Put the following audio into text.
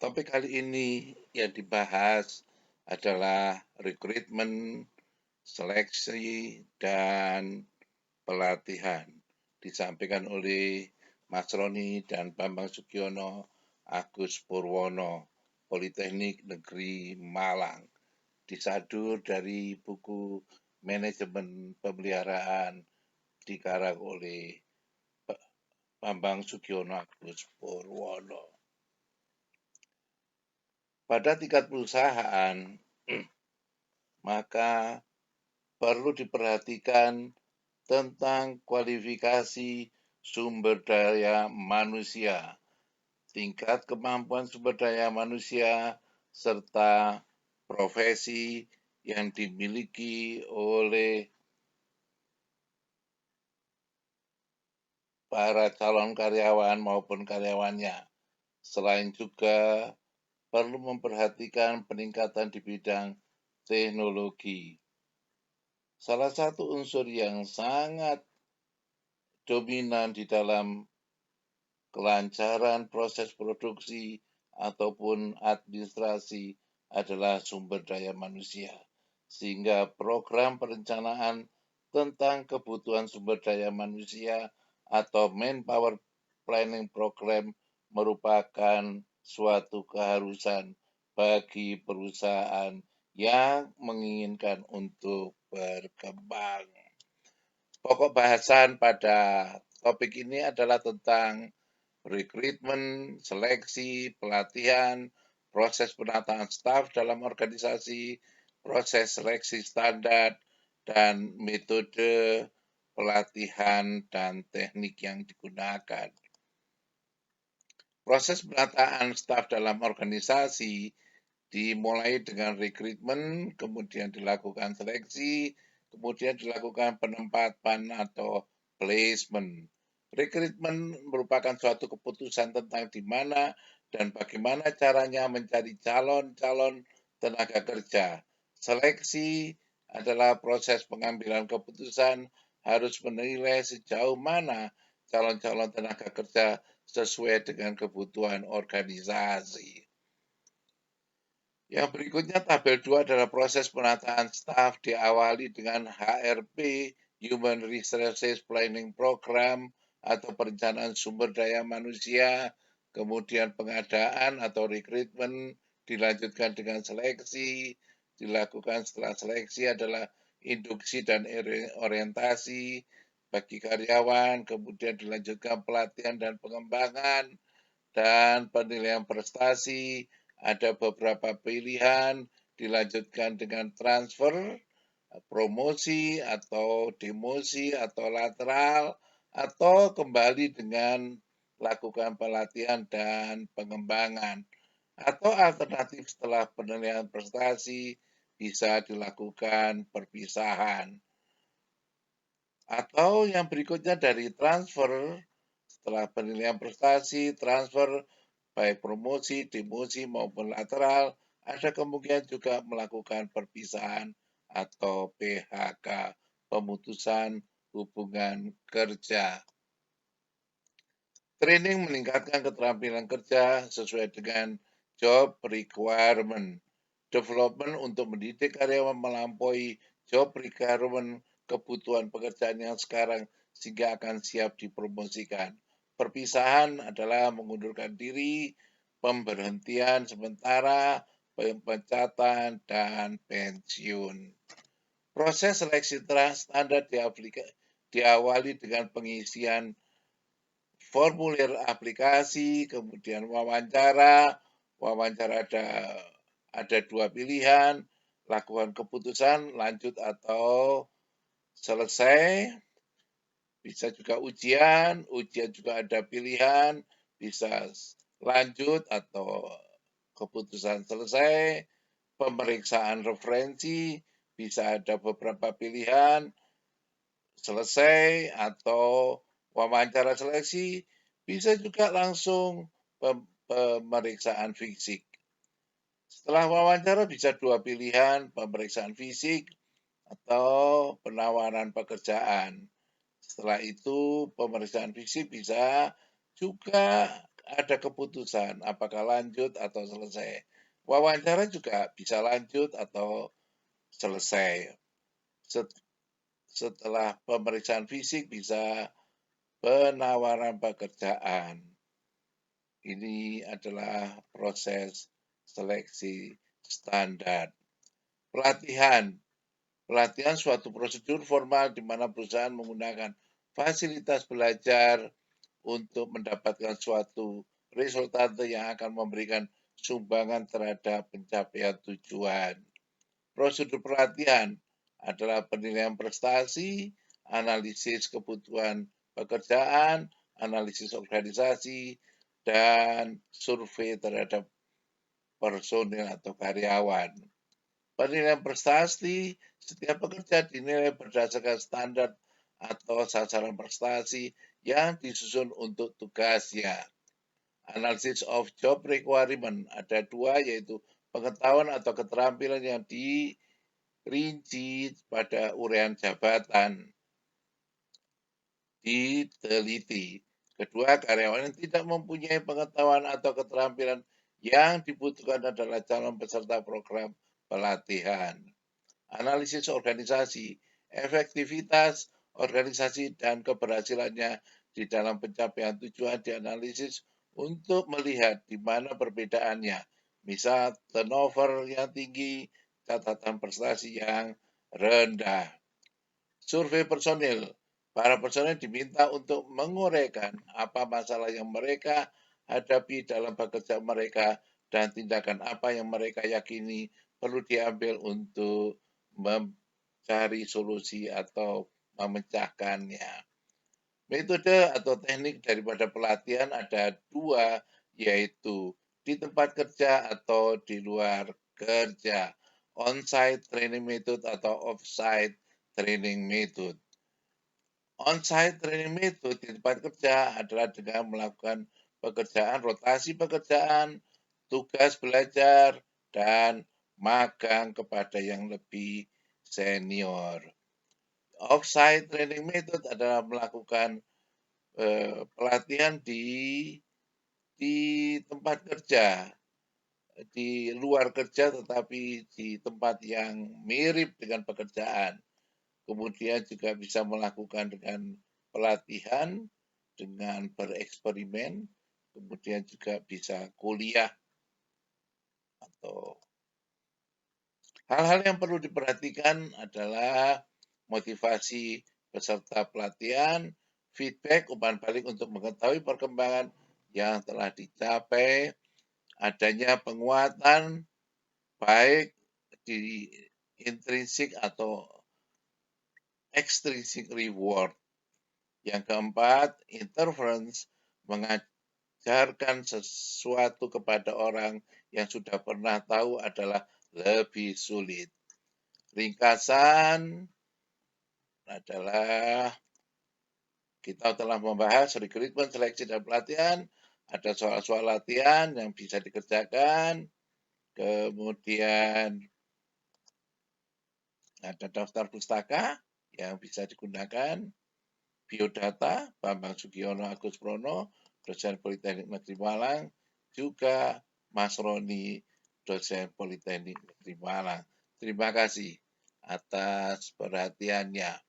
Topik kali ini yang dibahas adalah rekrutmen, seleksi, dan pelatihan. Disampaikan oleh Mas Roni dan Bambang Sugiono, Agus Purwono, Politeknik Negeri Malang. Disadur dari buku Manajemen Pemeliharaan dikarang oleh Bambang Sugiono, Agus Purwono. Pada tingkat perusahaan, maka perlu diperhatikan tentang kualifikasi sumber daya manusia, tingkat kemampuan sumber daya manusia, serta profesi yang dimiliki oleh para calon karyawan maupun karyawannya. Selain juga perlu memperhatikan peningkatan di bidang teknologi. Salah satu unsur yang sangat dominan di dalam kelancaran proses produksi ataupun administrasi adalah sumber daya manusia. Sehingga program perencanaan tentang kebutuhan sumber daya manusia atau manpower planning program merupakan suatu keharusan bagi perusahaan yang menginginkan untuk berkembang. Pokok bahasan pada topik ini adalah tentang rekrutmen, seleksi, pelatihan, proses penataan staf dalam organisasi, proses seleksi standar, dan metode pelatihan dan teknik yang digunakan. Proses penataan staf dalam organisasi dimulai dengan rekrutmen, kemudian dilakukan seleksi, kemudian dilakukan penempatan atau placement. Rekrutmen merupakan suatu keputusan tentang di mana dan bagaimana caranya mencari calon-calon tenaga kerja. Seleksi adalah proses pengambilan keputusan harus menilai sejauh mana calon-calon tenaga kerja sesuai dengan kebutuhan organisasi. Yang berikutnya tabel 2 adalah proses penataan staf diawali dengan HRP, Human Resources Planning Program, atau perencanaan sumber daya manusia, kemudian pengadaan atau rekrutmen, dilanjutkan dengan seleksi, dilakukan setelah seleksi adalah induksi dan orientasi bagi karyawan, kemudian dilanjutkan pelatihan dan pengembangan, dan penilaian prestasi. Ada beberapa pilihan, dilanjutkan dengan transfer, promosi atau demosi atau lateral, atau kembali dengan lakukan pelatihan dan pengembangan. Atau alternatif setelah penilaian prestasi bisa dilakukan perpisahan. Atau yang berikutnya dari transfer, setelah penilaian prestasi, transfer, baik promosi, demosi, maupun lateral, ada kemungkinan juga melakukan perpisahan atau PHK, pemutusan hubungan kerja. Training meningkatkan keterampilan kerja sesuai dengan job requirement. Development untuk mendidik karyawan melampaui job requirement kebutuhan pekerjaan yang sekarang sehingga akan siap dipromosikan. Perpisahan adalah mengundurkan diri, pemberhentian sementara, pemecatan, dan pensiun. Proses seleksi standar diawali dengan pengisian formulir aplikasi, kemudian wawancara. Wawancara ada dua pilihan, lakukan keputusan lanjut atau selesai. Bisa juga ujian juga ada pilihan, bisa lanjut atau keputusan selesai. Pemeriksaan referensi, bisa ada beberapa pilihan, selesai atau wawancara seleksi, bisa juga langsung pemeriksaan fisik. Setelah wawancara bisa dua pilihan, pemeriksaan fisik atau penawaran pekerjaan. Setelah itu pemeriksaan fisik bisa juga ada keputusan apakah lanjut atau selesai. Wawancara juga bisa lanjut atau selesai. Setelah pemeriksaan fisik bisa penawaran pekerjaan. Ini adalah proses seleksi standar. Pelatihan. Pelatihan suatu prosedur formal di mana perusahaan menggunakan fasilitas belajar untuk mendapatkan suatu resultante yang akan memberikan sumbangan terhadap pencapaian tujuan. Prosedur pelatihan adalah penilaian prestasi, analisis kebutuhan pekerjaan, analisis organisasi, dan survei terhadap personil atau karyawan. Penilaian prestasi, setiap pekerja dinilai berdasarkan standar atau sasaran prestasi yang disusun untuk tugasnya. Analysis of job requirement ada dua, yaitu pengetahuan atau keterampilan yang dirinci pada uraian jabatan. Diteliti. Kedua, karyawan yang tidak mempunyai pengetahuan atau keterampilan yang dibutuhkan adalah calon peserta program pelatihan. Analisis organisasi, efektivitas organisasi dan keberhasilannya di dalam pencapaian tujuan dianalisis untuk melihat di mana perbedaannya. Misal turnover yang tinggi, catatan prestasi yang rendah. Survei personil. Para personil diminta untuk menguraikan apa masalah yang mereka hadapi dalam bekerja mereka dan tindakan apa yang mereka yakini perlu diambil untuk mencari solusi atau memecahkannya. Metode atau teknik daripada pelatihan ada dua, yaitu di tempat kerja atau di luar kerja. On-site training method atau off-site training method. On-site training method di tempat kerja adalah dengan melakukan pekerjaan, rotasi pekerjaan, tugas belajar, dan magang kepada yang lebih senior. Off-site training method adalah melakukan pelatihan di tempat kerja, di luar kerja tetapi di tempat yang mirip dengan pekerjaan. Kemudian juga bisa melakukan dengan pelatihan, dengan bereksperimen, kemudian juga bisa kuliah atau hal-hal yang perlu diperhatikan adalah motivasi peserta pelatihan, feedback, umpan balik untuk mengetahui perkembangan yang telah dicapai, adanya penguatan baik di intrinsik atau extrinsic reward. Yang keempat, interference mengajarkan sesuatu kepada orang yang sudah pernah tahu adalah lebih sulit. Ringkasan adalah kita telah membahas rekrutmen, seleksi, dan pelatihan. Ada soal-soal latihan yang bisa dikerjakan. Kemudian ada daftar pustaka yang bisa digunakan. Biodata, Bambang Sugiono Agus Prono, dosen Politeknik Negeri Malang, juga Mas Roni, dosen Politeknik Negeri Malang. Terima kasih atas perhatiannya.